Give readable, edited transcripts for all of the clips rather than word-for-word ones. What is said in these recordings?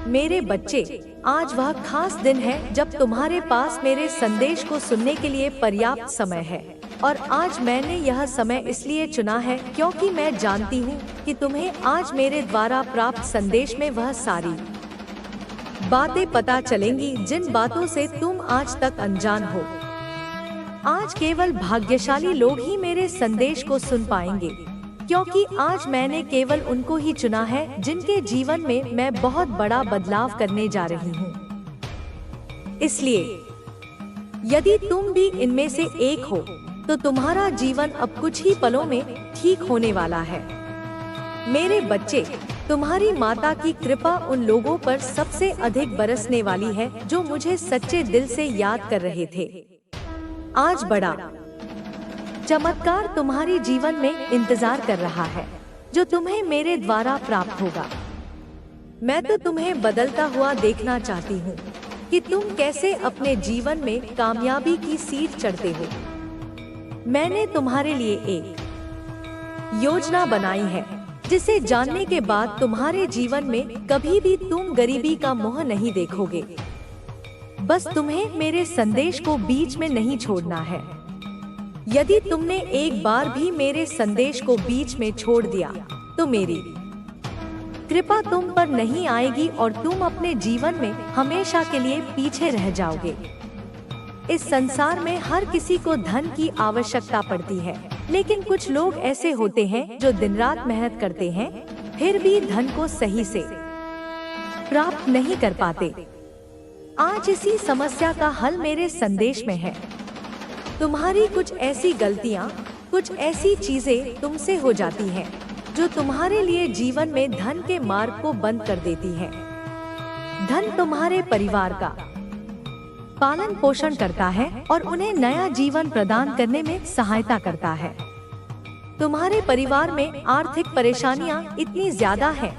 मेरे बच्चे, आज वह खास दिन है जब तुम्हारे पास मेरे संदेश को सुनने के लिए पर्याप्त समय है। और आज मैंने यह समय इसलिए चुना है क्योंकि मैं जानती हूँ कि तुम्हें आज मेरे द्वारा प्राप्त संदेश में वह सारी बातें पता चलेंगी जिन बातों से तुम आज तक अनजान हो। आज केवल भाग्यशाली लोग ही मेरे संदेश को सुन पाएंगे, क्योंकि आज मैंने केवल उनको ही चुना है जिनके जीवन में मैं बहुत बड़ा बदलाव करने जा रही हूँ। इसलिए यदि तुम भी इनमें से एक हो, तो तुम्हारा जीवन अब कुछ ही पलों में ठीक होने वाला है। मेरे बच्चे, तुम्हारी माता की कृपा उन लोगों पर सबसे अधिक बरसने वाली है जो मुझे सच्चे दिल से याद कर रहे थे। आज बड़ा चमत्कार तुम्हारी जीवन में इंतजार कर रहा है, जो तुम्हें मेरे द्वारा प्राप्त होगा। मैं तो तुम्हें बदलता हुआ देखना चाहती हूँ कि तुम कैसे अपने जीवन में कामयाबी की सीढ़ी चढ़ते हो। मैंने तुम्हारे लिए एक योजना बनाई है, जिसे जानने के बाद तुम्हारे जीवन में कभी भी तुम गरीबी का मुंह नहीं देखोगे। बस तुम्हें मेरे संदेश को बीच में नहीं छोड़ना है। यदि तुमने एक बार भी मेरे संदेश को बीच में छोड़ दिया, तो मेरी कृपा तुम पर नहीं आएगी और तुम अपने जीवन में हमेशा के लिए पीछे रह जाओगे। इस संसार में हर किसी को धन की आवश्यकता पड़ती है, लेकिन कुछ लोग ऐसे होते हैं जो दिन रात मेहनत करते हैं, फिर भी धन को सही से प्राप्त नहीं कर पाते। आज इसी समस्या का हल मेरे संदेश में है। तुम्हारी कुछ ऐसी गलतियाँ, कुछ ऐसी चीजें तुमसे हो जाती हैं, जो तुम्हारे लिए जीवन में धन के मार्ग को बंद कर देती हैं। धन तुम्हारे परिवार का पालन पोषण करता है और उन्हें नया जीवन प्रदान करने में सहायता करता है। तुम्हारे परिवार में आर्थिक परेशानियां इतनी ज्यादा हैं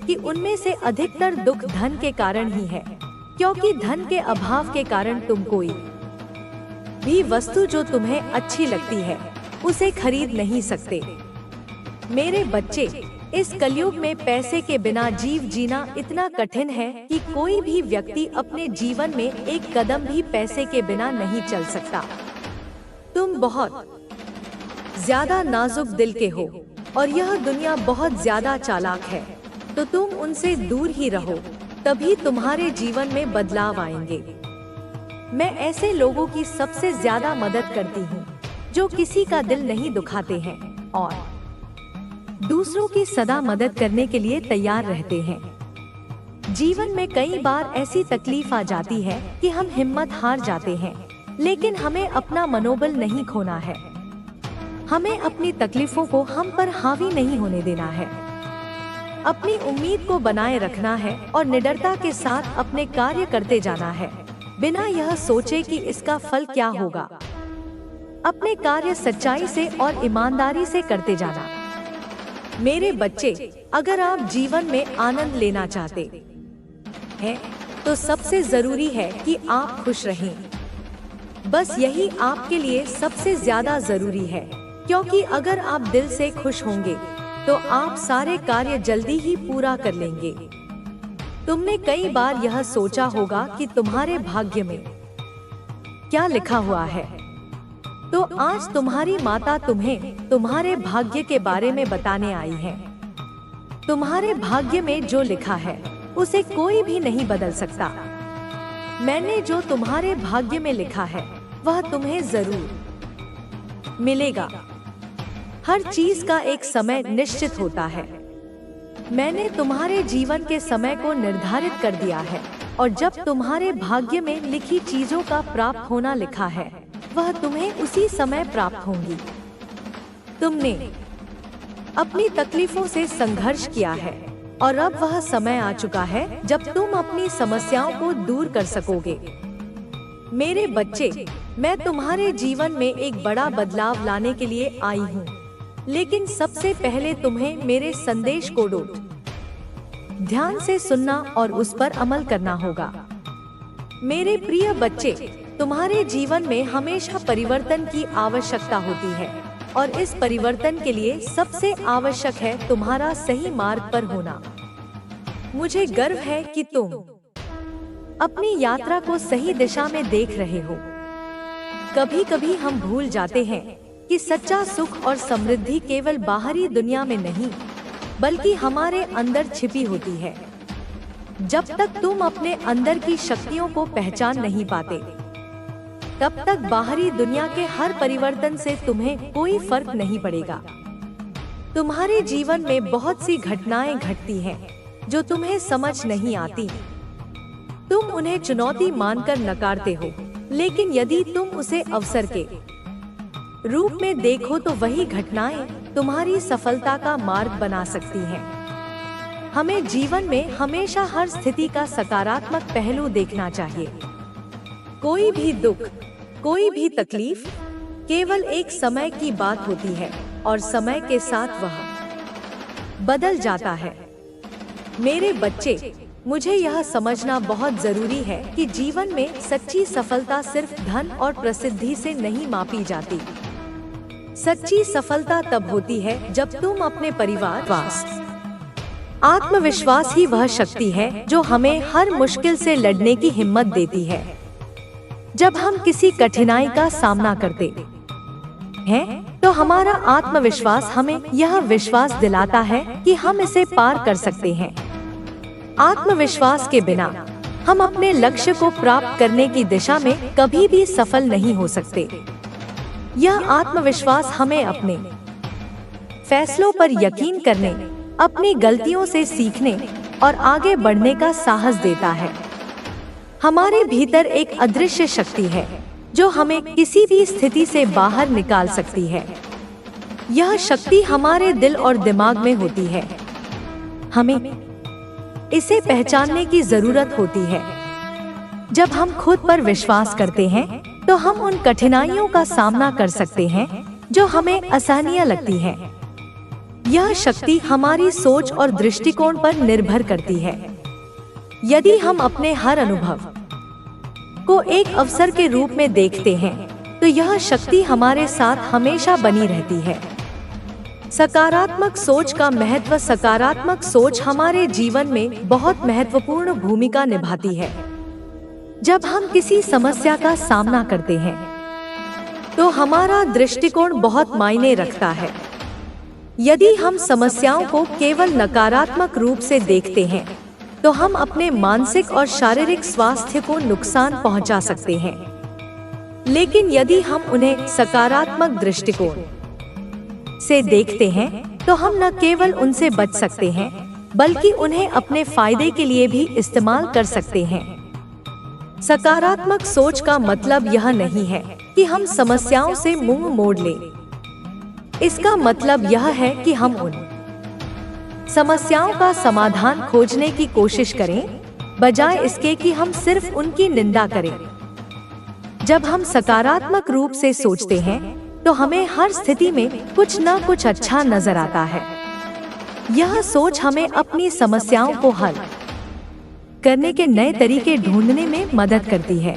कि उनमें से अधिकतर दुख धन के कारण ही है, क्योंकि धन के अभाव के कारण तुम कोई भी वस्तु जो तुम्हें अच्छी लगती है उसे खरीद नहीं सकते। मेरे बच्चे, इस कलयुग में पैसे के बिना जीना इतना कठिन है कि कोई भी व्यक्ति अपने जीवन में एक कदम भी पैसे के बिना नहीं चल सकता। तुम बहुत ज्यादा नाजुक दिल के हो और यह दुनिया बहुत ज्यादा चालाक है, तो तुम उनसे दूर ही रहो, तभी तुम्हारे जीवन में बदलाव आएंगे। मैं ऐसे लोगों की सबसे ज्यादा मदद करती हूँ जो किसी का दिल नहीं दुखाते हैं और दूसरों की सदा मदद करने के लिए तैयार रहते हैं। जीवन में कई बार ऐसी तकलीफ आ जाती है कि हम हिम्मत हार जाते हैं, लेकिन हमें अपना मनोबल नहीं खोना है। हमें अपनी तकलीफों को हम पर हावी नहीं होने देना है। अपनी उम्मीद को बनाए रखना है और निडरता के साथ अपने कार्य करते जाना है, बिना यह सोचे कि इसका फल क्या होगा। अपने कार्य सच्चाई से और ईमानदारी से करते जाना। मेरे बच्चे, अगर आप जीवन में आनंद लेना चाहते हैं, तो सबसे जरूरी है कि आप खुश रहें। बस यही आपके लिए सबसे ज्यादा जरूरी है, क्योंकि अगर आप दिल से खुश होंगे तो आप सारे कार्य जल्दी ही पूरा कर लेंगे। तुमने कई बार यह सोचा होगा कि तुम्हारे भाग्य में क्या लिखा हुआ है, तो आज तुम्हारी माता तुम्हें तुम्हारे भाग्य के बारे में बताने आई है। तुम्हारे भाग्य में जो लिखा है उसे कोई भी नहीं बदल सकता। मैंने जो तुम्हारे भाग्य में लिखा है वह तुम्हें जरूर मिलेगा। हर चीज का एक समय निश्चित होता है। मैंने तुम्हारे जीवन के समय को निर्धारित कर दिया है, और जब तुम्हारे भाग्य में लिखी चीजों का प्राप्त होना लिखा है, वह तुम्हें उसी समय प्राप्त होंगी। तुमने अपनी तकलीफों से संघर्ष किया है और अब वह समय आ चुका है जब तुम अपनी समस्याओं को दूर कर सकोगे। मेरे बच्चे, मैं तुम्हारे जीवन में एक बड़ा बदलाव लाने के लिए आई हूँ, लेकिन सबसे पहले तुम्हें मेरे संदेश को ध्यान से सुनना और उस पर अमल करना होगा। मेरे प्रिय बच्चे, तुम्हारे जीवन में हमेशा परिवर्तन की आवश्यकता होती है, और इस परिवर्तन के लिए सबसे आवश्यक है तुम्हारा सही मार्ग पर होना। मुझे गर्व है कि तुम अपनी यात्रा को सही दिशा में देख रहे हो। कभी कभी हम भूल जाते हैं कि सच्चा सुख और समृद्धि केवल बाहरी दुनिया में नहीं, बल्कि हमारे अंदर छिपी होती है। जब तक तुम अपने अंदर की शक्तियों को पहचान नहीं पाते, तब तक बाहरी दुनिया के हर परिवर्तन से तुम्हें कोई फर्क नहीं पड़ेगा। तुम्हारे जीवन में बहुत सी घटनाएं घटती हैं जो तुम्हें समझ नहीं आती। तुम उन्हें चुनौती मानकर नकारते हो, लेकिन यदि तुम उसे अवसर के रूप में देखो तो वही घटनाएं तुम्हारी सफलता का मार्ग बना सकती हैं। हमें जीवन में हमेशा हर स्थिति का सकारात्मक पहलू देखना चाहिए। कोई भी दुख, कोई भी तकलीफ केवल एक समय की बात होती है और समय के साथ वह बदल जाता है। मेरे बच्चे, मुझे यह समझना बहुत जरूरी है कि जीवन में सच्ची सफलता सिर्फ धन और प्रसिद्धि से नहीं मापी जाती। सच्ची सफलता तब होती है जब तुम अपने परिवार, आत्मविश्वास ही वह शक्ति है जो हमें हर मुश्किल से लड़ने की हिम्मत देती है। जब हम किसी कठिनाई का सामना करते हैं तो हमारा आत्मविश्वास हमें यह विश्वास दिलाता है कि हम इसे पार कर सकते हैं। आत्मविश्वास के बिना हम अपने लक्ष्य को प्राप्त करने की दिशा में कभी भी सफल नहीं हो सकते। यह आत्मविश्वास हमें अपने फैसलों पर यकीन करने, अपनी गलतियों से सीखने और आगे बढ़ने का साहस देता है। हमारे भीतर एक अदृश्य शक्ति है जो हमें किसी भी स्थिति से बाहर निकाल सकती है। यह शक्ति हमारे दिल और दिमाग में होती है। हमें इसे पहचानने की जरूरत होती है। जब हम खुद पर विश्वास करते हैं तो हम उन कठिनाइयों का सामना कर सकते हैं जो हमें असहनीय लगती हैं। यह शक्ति हमारी सोच और दृष्टिकोण पर निर्भर करती है। यदि हम अपने हर अनुभव को एक अवसर के रूप में देखते हैं तो यह शक्ति हमारे साथ हमेशा बनी रहती है। सकारात्मक सोच का महत्व। सकारात्मक सोच हमारे जीवन में बहुत महत्वपूर्ण भूमिका निभाती है। जब हम किसी समस्या का सामना करते हैं तो हमारा दृष्टिकोण बहुत मायने रखता है। यदि हम समस्याओं को केवल नकारात्मक रूप से देखते हैं तो हम अपने मानसिक और शारीरिक स्वास्थ्य को नुकसान पहुंचा सकते हैं। लेकिन यदि हम उन्हें सकारात्मक दृष्टिकोण से देखते हैं तो हम न केवल उनसे बच सकते हैं, बल्कि उन्हें अपने फायदे के लिए भी इस्तेमाल कर सकते हैं। सकारात्मक सोच का मतलब यह नहीं है कि हम समस्याओं से मुंह मोड़ लें। इसका मतलब यह है कि हम उन समस्याओं का समाधान खोजने की कोशिश करें, बजाय इसके कि हम सिर्फ उनकी निंदा करें। जब हम सकारात्मक रूप से सोचते हैं तो हमें हर स्थिति में कुछ न कुछ अच्छा नजर आता है। यह सोच हमें अपनी समस्याओं को हल करने के नए तरीके ढूंढने में मदद करती है।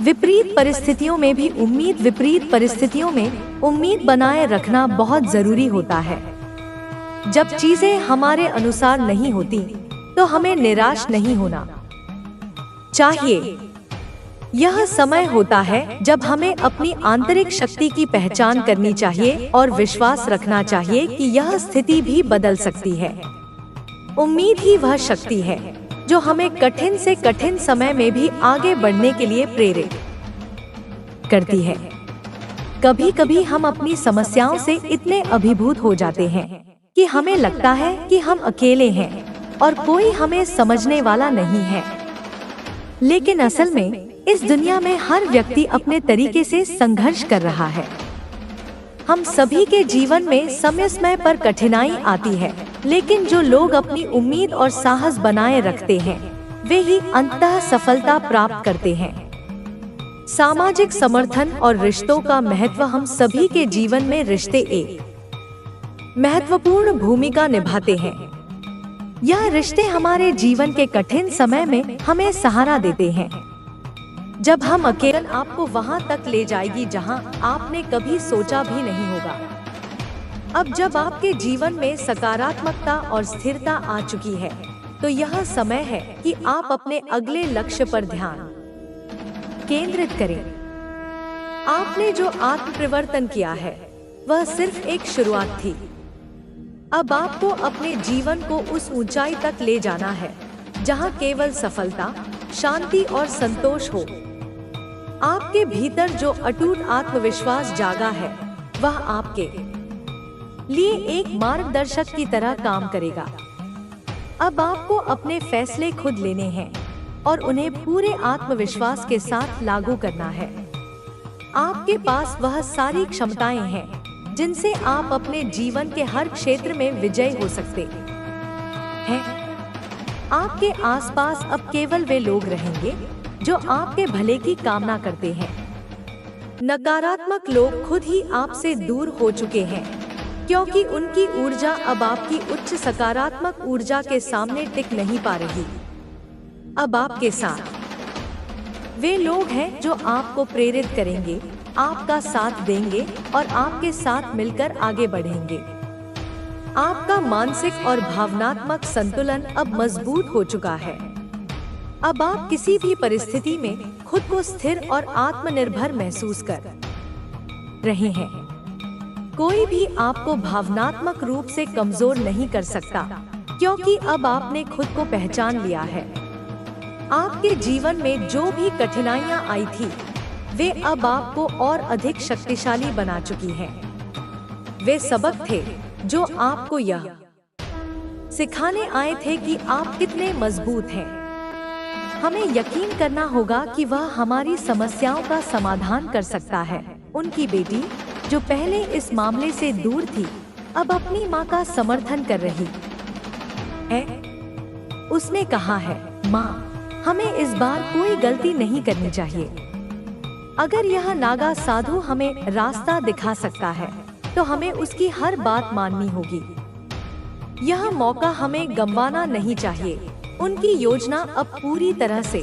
विपरीत परिस्थितियों में उम्मीद बनाए रखना बहुत जरूरी होता है। जब चीजें हमारे अनुसार नहीं होती तो हमें निराश नहीं होना चाहिए। यह समय होता है जब हमें अपनी आंतरिक शक्ति की पहचान करनी चाहिए और विश्वास रखना चाहिए कि यह स्थिति भी बदल सकती है। उम्मीद ही वह शक्ति है जो हमें कठिन से कठिन समय में भी आगे बढ़ने के लिए प्रेरित करती है। कभी कभी हम अपनी समस्याओं से इतने अभिभूत हो जाते हैं कि हमें लगता है कि हम अकेले हैं और कोई हमें समझने वाला नहीं है। लेकिन असल में इस दुनिया में हर व्यक्ति अपने तरीके से संघर्ष कर रहा है। हम सभी के जीवन में समय समय पर कठिनाई आती है, लेकिन जो लोग अपनी उम्मीद और साहस बनाए रखते हैं वे ही अंततः सफलता प्राप्त करते हैं। सामाजिक समर्थन और रिश्तों का महत्व। हम सभी के जीवन में रिश्ते एक महत्वपूर्ण भूमिका निभाते हैं। यह रिश्ते हमारे जीवन के कठिन समय में हमें सहारा देते हैं। जब हम अकेले, आपको वहां तक ले जाएगी जहां आपने कभी सोचा भी नहीं होगा। अब जब आपके जीवन में सकारात्मकता और स्थिरता आ चुकी है तो यह समय है कि आप अपने अगले लक्ष्य पर ध्यान केंद्रित करें। आपने जो आत्म परिवर्तन किया है वह सिर्फ एक शुरुआत थी। अब आपको अपने जीवन को उस ऊंचाई तक ले जाना है जहां केवल सफलता, शांति और संतोष हो। आपके भीतर जो अटूट आत्मविश्वास जागा है वह आपके लिए एक मार्गदर्शक की तरह काम करेगा। अब आपको अपने फैसले खुद लेने हैं और उन्हें पूरे आत्मविश्वास के साथ लागू करना है। आपके पास वह सारी क्षमताएं हैं जिनसे आप अपने जीवन के हर क्षेत्र में विजयी हो सकते हैं। आपके आसपास अब केवल वे लोग रहेंगे जो आपके भले की कामना करते हैं। नकारात्मक लोग खुद ही आपसे दूर हो चुके हैं क्योंकि उनकी ऊर्जा अब आपकी उच्च सकारात्मक ऊर्जा के सामने टिक नहीं पा रही। अब आपके साथ वे लोग हैं जो आपको प्रेरित करेंगे, आपका साथ देंगे और आपके साथ मिलकर आगे बढ़ेंगे। आपका मानसिक और भावनात्मक संतुलन अब मजबूत हो चुका है। अब आप किसी भी परिस्थिति में खुद को स्थिर और आत्मनिर्भर महसूस कर रहे हैं। कोई भी आपको भावनात्मक रूप से कमजोर नहीं कर सकता क्योंकि अब आपने खुद को पहचान लिया है। आपके जीवन में जो भी कठिनाइयां आई थी वे अब आपको और अधिक शक्तिशाली बना चुकी हैं। वे सबक थे जो आपको यह सिखाने आए थे कि आप कितने मजबूत हैं। हमें यकीन करना होगा कि वह हमारी समस्याओं का समाधान कर सकता है। उनकी बेटी जो पहले इस मामले से दूर थी अब अपनी माँ का समर्थन कर रही है। उसने कहा है, माँ, हमें इस बार कोई गलती नहीं करनी चाहिए। अगर यह नागा साधु हमें रास्ता दिखा सकता है तो हमें उसकी हर बात माननी होगी। यह मौका हमें गंवाना नहीं चाहिए। उनकी योजना अब पूरी तरह से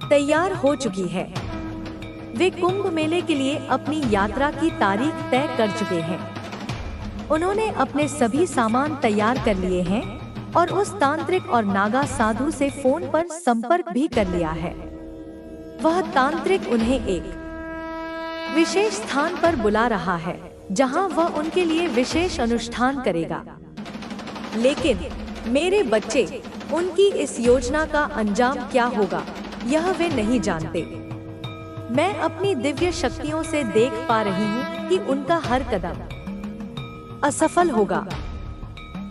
तैयार हो चुकी है। वे कुंभ मेले के लिए अपनी यात्रा की तारीख तय कर चुके हैं। उन्होंने अपने सभी सामान तैयार कर लिए हैं और उस तांत्रिक और नागा साधु से फोन पर संपर्क भी कर लिया है। वह तांत्रिक उन्हें एक विशेष स्थान पर बुला रहा है जहां वह उनके लिए विशेष अनुष्ठान करेगा। लेकिन मेरे बच्चे, उनकी इस योजना का अंजाम क्या होगा यह वे नहीं जानते। मैं अपनी दिव्य शक्तियों से देख पा रही हूँ कि उनका हर कदम असफल होगा।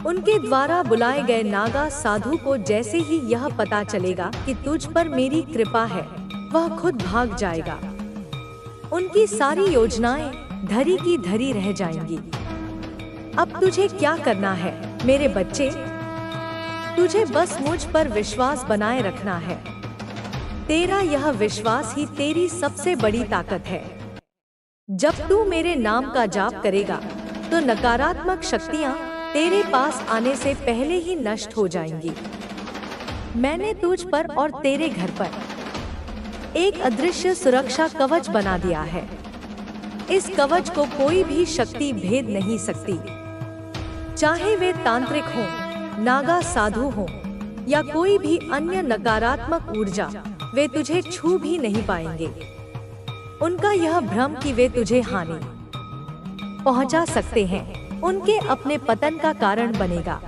उनके द्वारा बुलाए गए नागा साधु को जैसे ही यह पता चलेगा कि तुझ पर मेरी कृपा है वह खुद भाग जाएगा। उनकी सारी योजनाएं धरी की धरी रह जाएंगी। अब तुझे क्या करना है मेरे बच्चे? तुझे बस मुझ पर विश्वास बनाए रखना है। तेरा यह विश्वास ही तेरी सबसे बड़ी ताकत है। जब तू मेरे नाम का जाप करेगा तो नकारात्मक शक्तियां तेरे पास आने से पहले ही नष्ट हो जाएंगी। मैंने तुझ पर और तेरे घर पर एक अदृश्य सुरक्षा कवच बना दिया है। इस कवच को कोई भी शक्ति भेद नहीं सकती, चाहे वे तांत्रिक हों, नागा साधु हों या कोई भी अन्य नकारात्मक ऊर्जा, वे तुझे छू भी नहीं पाएंगे। उनका यह भ्रम कि वे तुझे हानि पहुंचा सकते हैं उनके अपने पतन का कारण बनेगा।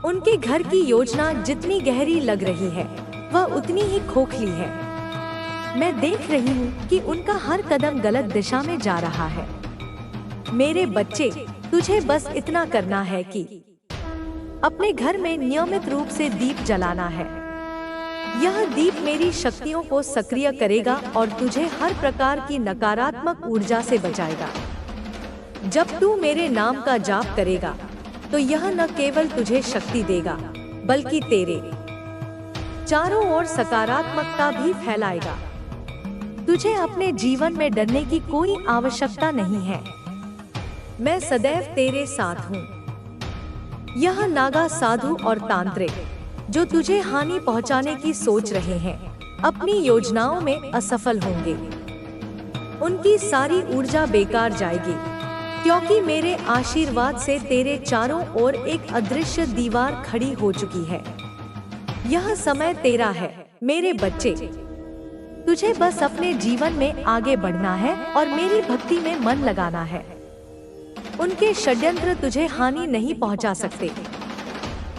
उनके घर की योजना जितनी गहरी लग रही है वह उतनी ही खोखली है। मैं देख रही हूँ कि उनका हर कदम गलत दिशा में जा रहा है। मेरे बच्चे, तुझे बस इतना करना है कि अपने घर में नियमित रूप से दीप जलाना है। यह दीप मेरी शक्तियों को सक्रिय करेगा और तुझे हर प्रकार की नकारात्मक ऊर्जा से बचाएगा। जब तू मेरे नाम का जाप करेगा तो यह न केवल तुझे शक्ति देगा बल्कि तेरे चारों ओर सकारात्मकता भी फैलाएगा। तुझे अपने जीवन में डरने की कोई आवश्यकता नहीं है। मैं सदैव तेरे साथ हूँ। यह नागा साधु और तांत्रिक जो तुझे हानि पहुंचाने की सोच रहे हैं अपनी योजनाओं में असफल होंगे। उनकी सारी ऊर्जा बेकार जाएगी क्योंकि मेरे आशीर्वाद से तेरे चारों ओर एक अदृश्य दीवार खड़ी हो चुकी है। यह समय तेरा है मेरे बच्चे। तुझे बस अपने जीवन में आगे बढ़ना है और मेरी भक्ति में मन लगाना है। उनके षड्यंत्र तुझे हानि नहीं पहुंचा सकते।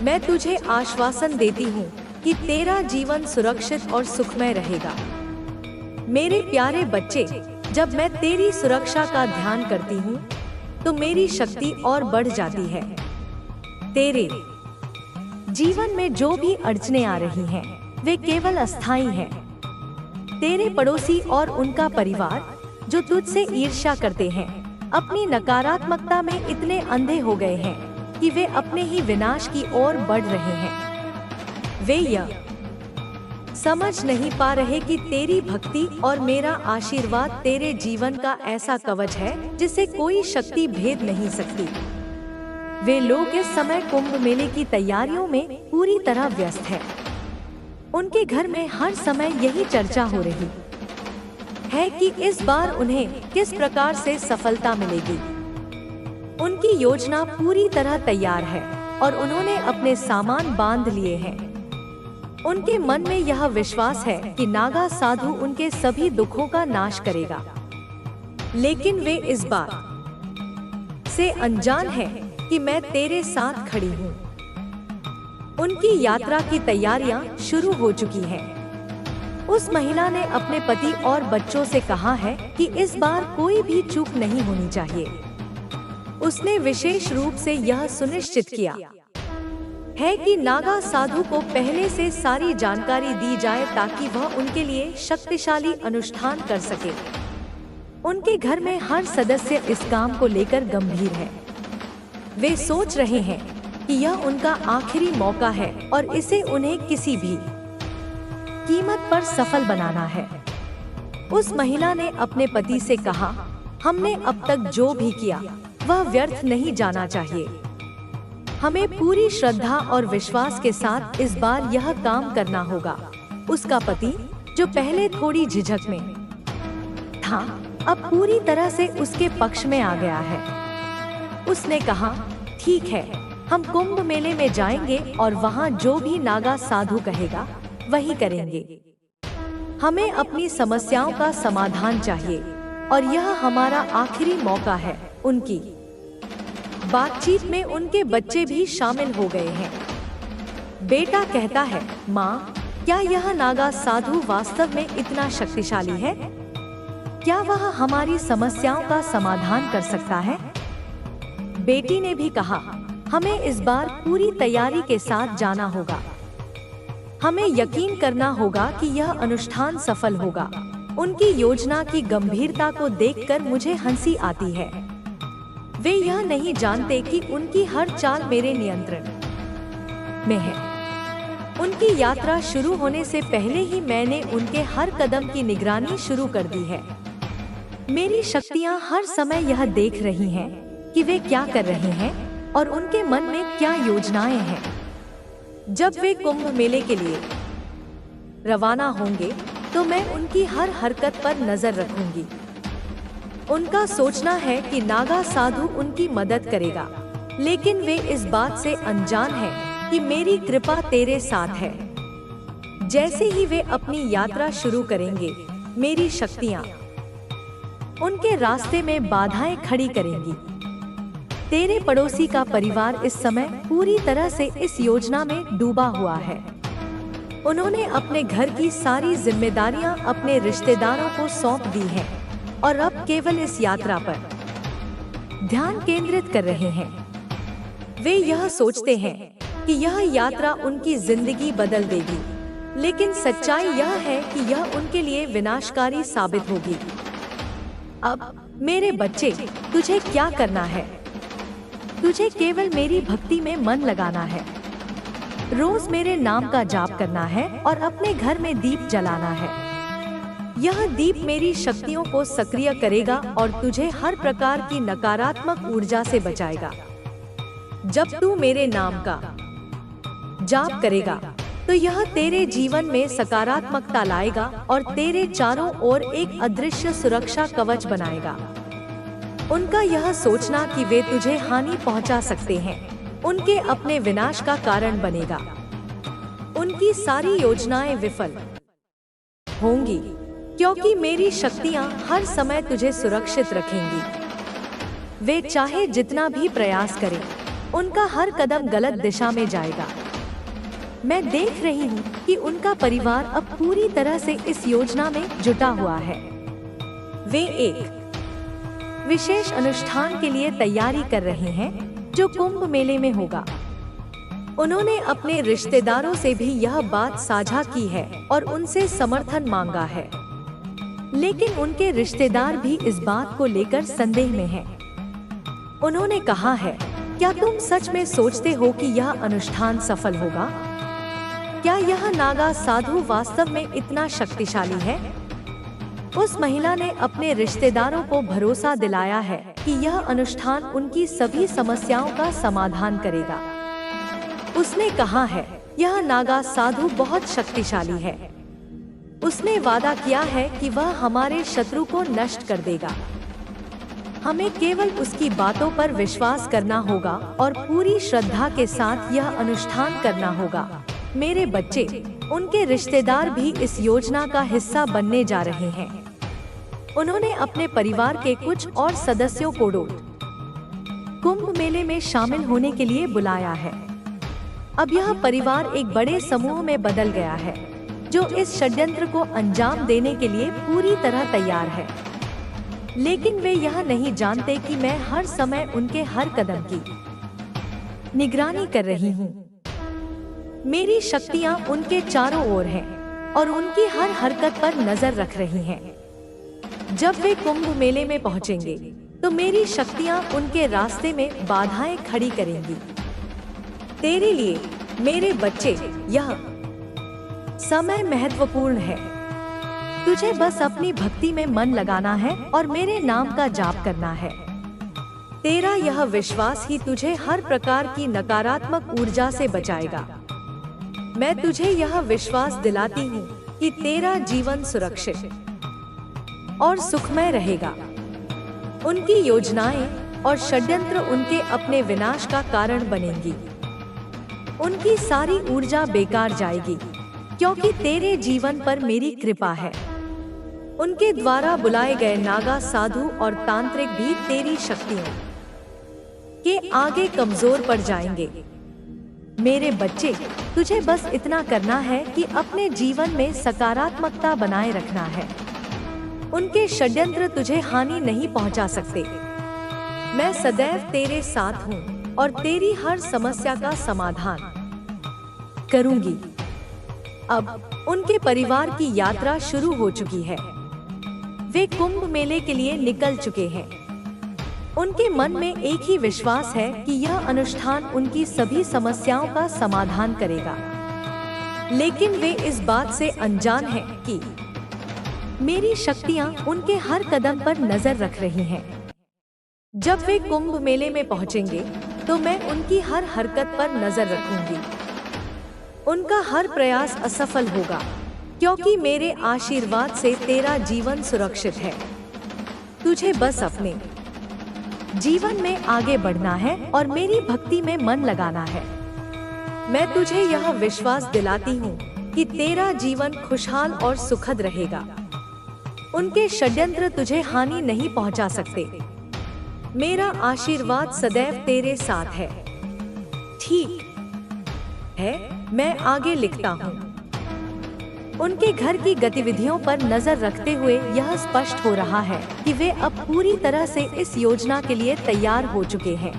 मैं तुझे आश्वासन देती हूँ कि तेरा जीवन सुरक्षित और सुखमय रहेगा। मेरे प्यारे बच्चे, जब मैं तेरी सुरक्षा का ध्यान करती हूँ तो मेरी शक्ति और बढ़ जाती है। तेरे जीवन में जो भी अड़चनें आ रही हैं, वे केवल अस्थायी हैं। तेरे पड़ोसी और उनका परिवार जो तुझसे ईर्ष्या करते हैं, अपनी नकारात्मकता में इतने अंधे हो गए हैं कि वे अपने ही विनाश की ओर बढ़ रहे हैं। वे यह समझ नहीं पा रहे कि तेरी भक्ति और मेरा आशीर्वाद तेरे जीवन का ऐसा कवच है जिसे कोई शक्ति भेद नहीं सकती। वे लोग इस समय कुंभ मेले की तैयारियों में पूरी तरह व्यस्त हैं। उनके घर में हर समय यही चर्चा हो रही है कि इस बार उन्हें किस प्रकार से सफलता मिलेगी। उनकी योजना पूरी तरह तैयार है और उन्होंने अपने सामान बांध लिए हैं। उनके मन में यह विश्वास है कि नागा साधु उनके सभी दुखों का नाश करेगा, लेकिन वे इस बात से अनजान हैं कि मैं तेरे साथ खड़ी हूँ। उनकी यात्रा की तैयारियां शुरू हो चुकी हैं। उस महिला ने अपने पति और बच्चों से कहा है कि इस बार कोई भी चूक नहीं होनी चाहिए। उसने विशेष रूप से यह सुनिश्चित किया है कि नागा साधु को पहले से सारी जानकारी दी जाए ताकि वह उनके लिए शक्तिशाली अनुष्ठान कर सके। उनके घर में हर सदस्य इस काम को लेकर गंभीर है। वे सोच रहे हैं कि यह उनका आखिरी मौका है और इसे उन्हें किसी भी कीमत पर सफल बनाना है। उस महिला ने अपने पति से कहा, हमने अब तक जो भी किया वह व्यर्थ नहीं जाना चाहिए। हमें पूरी श्रद्धा और विश्वास के साथ इस बार यह काम करना होगा। उसका पति, जो पहले थोड़ी झिझक में था, अब पूरी तरह से उसके पक्ष में आ गया है। उसने कहा, ठीक है, हम कुंभ मेले में जाएंगे और वहाँ जो भी नागा साधु कहेगा वही करेंगे। हमें अपनी समस्याओं का समाधान चाहिए और यह हमारा आखिरी मौका है। उनकी बातचीत में उनके बच्चे भी शामिल हो गए हैं। बेटा कहता है, माँ, क्या यह नागा साधु वास्तव में इतना शक्तिशाली है? क्या वह हमारी समस्याओं का समाधान कर सकता है? बेटी ने भी कहा, हमें इस बार पूरी तैयारी के साथ जाना होगा। हमें यकीन करना होगा कि यह अनुष्ठान सफल होगा। उनकी योजना की गंभीरता को देखकर मुझे हंसी आती है। वे यह नहीं जानते कि उनकी हर चाल मेरे नियंत्रण में है। उनकी यात्रा शुरू होने से पहले ही मैंने उनके हर कदम की निगरानी शुरू कर दी है। मेरी शक्तियाँ हर समय यह देख रही हैं कि वे क्या कर रहे हैं और उनके मन में क्या योजनाएं हैं। जब वे कुंभ मेले के लिए रवाना होंगे तो मैं उनकी हर हरकत पर नजर रखूंगी। उनका सोचना है कि नागा साधु उनकी मदद करेगा, लेकिन वे इस बात से अनजान हैं कि मेरी कृपा तेरे साथ है। जैसे ही वे अपनी यात्रा शुरू करेंगे, मेरी शक्तियाँ उनके रास्ते में बाधाएं खड़ी करेंगी। तेरे पड़ोसी का परिवार इस समय पूरी तरह से इस योजना में डूबा हुआ है। उन्होंने अपने घर की सारी जिम्मेदारियां अपने रिश्तेदारों को सौंप दी हैं और अब केवल इस यात्रा पर ध्यान केंद्रित कर रहे हैं। वे यह सोचते हैं कि यह यात्रा उनकी जिंदगी बदल देगी, लेकिन सच्चाई यह है कि यह उनके लिए विनाशकारी साबित होगी। अब मेरे बच्चे, तुझे क्या करना है? तुझे केवल मेरी भक्ति में मन लगाना है। रोज मेरे नाम का जाप करना है और अपने घर में दीप जलाना है। यह दीप मेरी शक्तियों को सक्रिय करेगा और तुझे हर प्रकार की नकारात्मक ऊर्जा से बचाएगा। जब तू मेरे नाम का जाप करेगा तो यह तेरे जीवन में सकारात्मकता लाएगा और तेरे चारों ओर एक अदृश्य सुरक्षा कवच बनाएगा। उनका यह सोचना कि वे तुझे हानि पहुंचा सकते हैं उनके अपने विनाश का कारण बनेगा। उनकी सारी योजनाएं विफल होंगी, क्योंकि मेरी शक्तियां हर समय तुझे सुरक्षित रखेंगी। वे चाहे जितना भी प्रयास करें, उनका हर कदम गलत दिशा में जाएगा। मैं देख रही हूँ कि उनका परिवार अब पूरी तरह से इस योजना में जुटा हुआ है। वे एक विशेष अनुष्ठान के लिए तैयारी कर रहे हैं जो कुंभ मेले में होगा। उन्होंने अपने रिश्तेदारों से भी यह बात साझा की है और उनसे समर्थन मांगा है, लेकिन उनके रिश्तेदार भी इस बात को लेकर संदेह में हैं। उन्होंने कहा है, क्या तुम सच में सोचते हो कि यह अनुष्ठान सफल होगा? क्या यह नागा साधु वास्तव में इतना शक्तिशाली है? उस महिला ने अपने रिश्तेदारों को भरोसा दिलाया है कि यह अनुष्ठान उनकी सभी समस्याओं का समाधान करेगा। उसने कहा है, यह नागा साधु बहुत शक्तिशाली है। उसने वादा किया है कि वह हमारे शत्रु को नष्ट कर देगा। हमें केवल उसकी बातों पर विश्वास करना होगा और पूरी श्रद्धा के साथ यह अनुष्ठान करना होगा। मेरे बच्चे, उनके रिश्तेदार भी इस योजना का हिस्सा बनने जा रहे हैं। उन्होंने अपने परिवार के कुछ और सदस्यों को कुंभ मेले में शामिल होने के लिए बुलाया है। अब यह परिवार एक बड़े समूह में बदल गया है, जो इस षड्यंत्र को अंजाम देने के लिए पूरी तरह तैयार है। लेकिन वे यह नहीं जानते कि मैं हर समय उनके हर कदम की निगरानी कर रही हूँ। मेरी शक्तियाँ उनके चारों ओर हैं और उनकी हर हरकत पर नजर रख रही हैं। जब वे कुंभ मेले में पहुँचेंगे, तो मेरी शक्तियाँ उनके रास्ते में बाधाएं खड़ी करेंगी। तेरे लिए मेरे बच्चे, यह समय महत्वपूर्ण है। तुझे बस अपनी भक्ति में मन लगाना है और मेरे नाम का जाप करना है। तेरा यह विश्वास ही तुझे हर प्रकार की नकारात्मक ऊर्जा से बचाएगा। मैं तुझे यह विश्वास दिलाती हूँ कि तेरा जीवन सुरक्षित और सुखमय रहेगा। उनकी योजनाएं और षड्यंत्र उनके अपने विनाश का कारण बनेंगी। उनकी सारी ऊर्जा बेकार जाएगी, क्योंकि तेरे जीवन पर मेरी कृपा है। उनके द्वारा बुलाए गए नागा साधु और तांत्रिक भी तेरी शक्तियों के आगे कमजोर पड़ जाएंगे। मेरे बच्चे, तुझे बस इतना करना है कि अपने जीवन में सकारात्मकता बनाए रखना है। उनके षड्यंत्र तुझे हानि नहीं पहुंचा सकते। मैं सदैव तेरे साथ हूँ और तेरी हर समस्या का समाधान करूंगी। अब उनके परिवार की यात्रा शुरू हो चुकी है। वे कुंभ मेले के लिए निकल चुके हैं। उनके मन में एक ही विश्वास है कि यह अनुष्ठान उनकी सभी समस्याओं का समाधान करेगा। लेकिन वे इस बात से अनजान हैं कि मेरी शक्तियां उनके हर कदम पर नजर रख रही हैं। जब वे कुंभ मेले में पहुंचेंगे, तो मैं उनकी हर हरकत पर नजर रखूंगी। उनका हर प्रयास असफल होगा, क्योंकि मेरे आशीर्वाद से तेरा जीवन सुरक्षित है। तुझे बस अपने जीवन में आगे बढ़ना है और मेरी भक्ति में मन लगाना है। मैं तुझे यह विश्वास दिलाती हूँ कि तेरा जीवन खुशहाल और सुखद रहेगा। उनके षड्यंत्र तुझे हानि नहीं पहुँचा सकते। मेरा आशीर्वाद सदैव तेरे साथ है। ठीक है, मैं आगे लिखता हूँ। उनके घर की गतिविधियों पर नजर रखते हुए यह स्पष्ट हो रहा है कि वे अब पूरी तरह से इस योजना के लिए तैयार हो चुके हैं।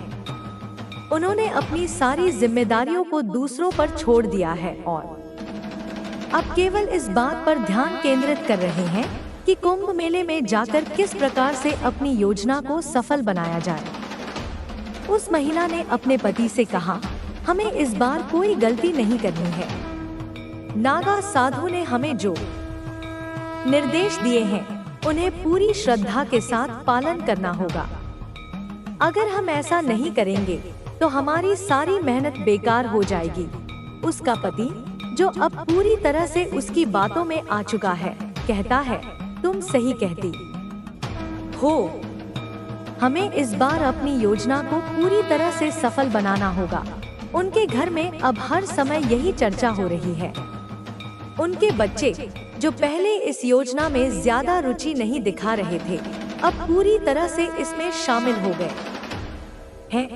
उन्होंने अपनी सारी जिम्मेदारियों को दूसरों पर छोड़ दिया है और अब केवल इस बात पर ध्यान केंद्रित कर रहे हैं कि कुंभ मेले में जाकर किस प्रकार से अपनी योजना को सफल बनाया जाए। उस महिला ने अपने पति से कहा, हमें इस बार कोई गलती नहीं करनी है। नागा साधु ने हमें जो निर्देश दिए हैं, उन्हें पूरी श्रद्धा के साथ पालन करना होगा। अगर हम ऐसा नहीं करेंगे, तो हमारी सारी मेहनत बेकार हो जाएगी। उसका पति, जो अब पूरी तरह से उसकी बातों में आ चुका है, कहता है, तुम सही कहती हो। हमें इस बार अपनी योजना को पूरी तरह से सफल बनाना होगा। उनके घर में अब हर समय यही चर्चा हो रही है। उनके बच्चे, जो पहले इस योजना में ज्यादा रुचि नहीं दिखा रहे थे, अब पूरी तरह से इसमें शामिल हो गए हैं।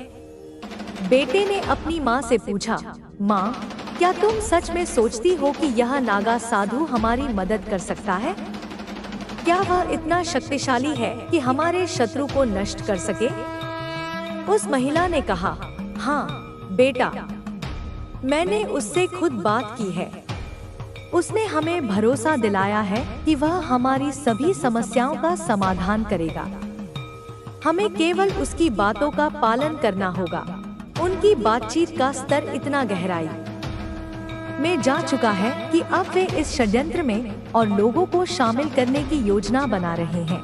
बेटे ने अपनी माँ से पूछा, माँ, क्या तुम सच में सोचती हो कि यह नागा साधु हमारी मदद कर सकता है? क्या वह इतना शक्तिशाली है कि हमारे शत्रु को नष्ट कर सके? उस महिला ने कहा, हाँ बेटा, मैंने उससे खुद बात की है। उसने हमें भरोसा दिलाया है कि वह हमारी सभी समस्याओं का समाधान करेगा। हमें केवल उसकी बातों का पालन करना होगा। उनकी बातचीत का स्तर इतना गहराई में जा चुका है कि अब वे इस षड्यंत्र में और लोगों को शामिल करने की योजना बना रहे हैं।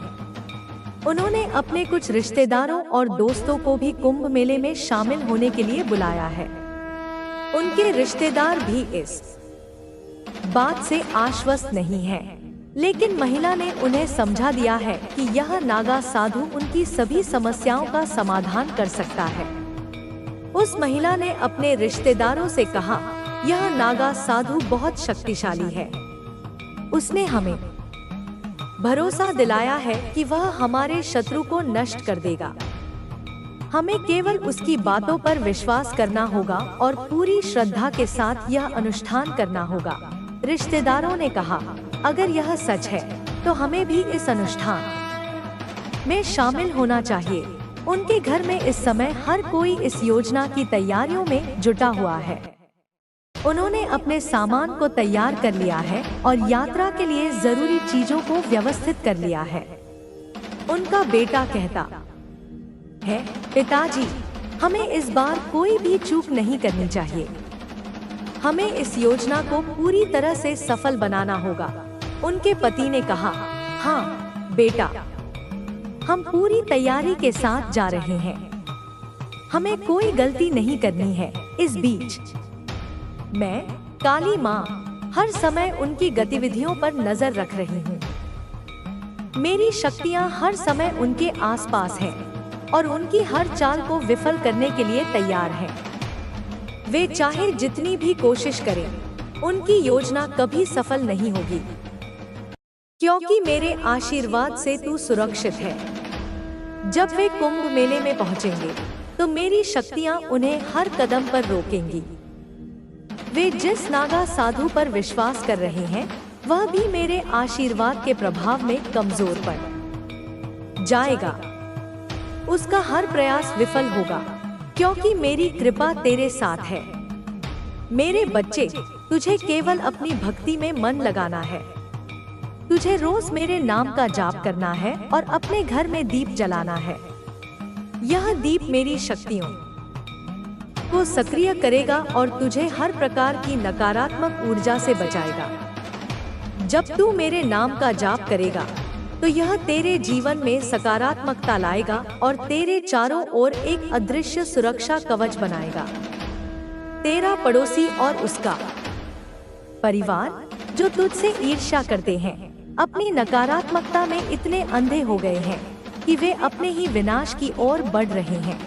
उन्होंने अपने कुछ रिश्तेदारों और दोस्तों को भी कुंभ मेले में शामिल होने के लिए बुलाया है। उनके रिश्तेदार भी इस बात से आश्वस्त नहीं है, लेकिन महिला ने उन्हें समझा दिया है कि यह नागा साधु उनकी सभी समस्याओं का समाधान कर सकता है। उस महिला ने अपने रिश्तेदारों से कहा, यह नागा साधु बहुत शक्तिशाली है। उसने हमें भरोसा दिलाया है कि वह हमारे शत्रु को नष्ट कर देगा। हमें केवल उसकी बातों पर विश्वास करना होगा और पूरी श्रद्धा के साथ यह अनुष्ठान करना होगा। रिश्तेदारों ने कहा, अगर यह सच है तो हमें भी इस अनुष्ठान में शामिल होना चाहिए। उनके घर में इस समय हर कोई इस योजना की तैयारियों में जुटा हुआ है। उन्होंने अपने सामान को तैयार कर लिया है और यात्रा के लिए जरूरी चीजों को व्यवस्थित कर लिया है। उनका बेटा कहता है, पिताजी, हमें इस बार कोई भी चूक नहीं करनी चाहिए। हमें इस योजना को पूरी तरह से सफल बनाना होगा। उनके पति ने कहा, हाँ बेटा, हम पूरी तैयारी के साथ जा रहे हैं। हमें कोई गलती नहीं करनी है। इस बीच मैं, काली माँ, हर समय उनकी गतिविधियों पर नजर रख रही हूँ। मेरी शक्तियाँ हर समय उनके आसपास हैं और उनकी हर चाल को विफल करने के लिए तैयार हैं। वे चाहे जितनी भी कोशिश करें, उनकी योजना कभी सफल नहीं होगी, क्योंकि मेरे आशीर्वाद से तू सुरक्षित है। जब वे कुंभ मेले में पहुंचेंगे, तो मेरी शक्तियां उन्हें हर कदम पर रोकेंगी। वे जिस नागा साधु पर विश्वास कर रहे हैं, वह भी मेरे आशीर्वाद के प्रभाव में कमजोर पड़ जाएगा। उसका हर प्रयास विफल होगा, क्योंकि मेरी कृपा तेरे साथ है। मेरे बच्चे, तुझे केवल अपनी भक्ति में मन लगाना है। तुझे रोज मेरे नाम का जाप करना है और अपने घर में दीप जलाना है। यह दीप मेरी शक्तियों को सक्रिय करेगा और तुझे हर प्रकार की नकारात्मक ऊर्जा से बचाएगा। जब तू मेरे नाम का जाप करेगा, तो यह तेरे जीवन में सकारात्मकता लाएगा और तेरे चारों ओर एक अदृश्य सुरक्षा कवच बनाएगा। तेरा पड़ोसी और उसका परिवार, जो तुझसे ईर्ष्या करते हैं, अपनी नकारात्मकता में इतने अंधे हो गए हैं कि वे अपने ही विनाश की ओर बढ़ रहे हैं।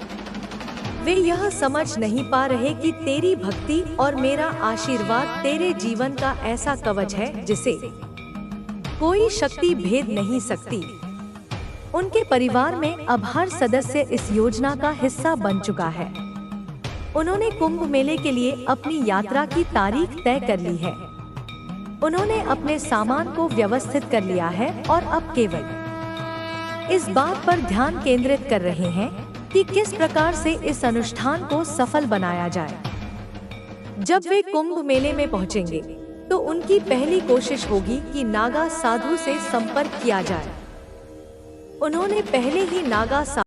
वे यह समझ नहीं पा रहे कि तेरी भक्ति और मेरा आशीर्वाद तेरे जीवन का ऐसा कवच है जिसे कोई शक्ति भेद नहीं सकती। उनके परिवार में अब हर सदस्य इस योजना का हिस्सा बन चुका है। उन्होंने कुंभ मेले के लिए अपनी यात्रा की तारीख तय कर ली है। उन्होंने अपने सामान को व्यवस्थित कर लिया है और अब केवल इस बात पर ध्यान केंद्रित कर रहे हैं कि किस प्रकार से इस अनुष्ठान को सफल बनाया जाए। जब वे कुंभ मेले में पहुंचेंगे, तो उनकी पहली कोशिश होगी कि नागा साधु से संपर्क किया जाए। उन्होंने पहले ही नागा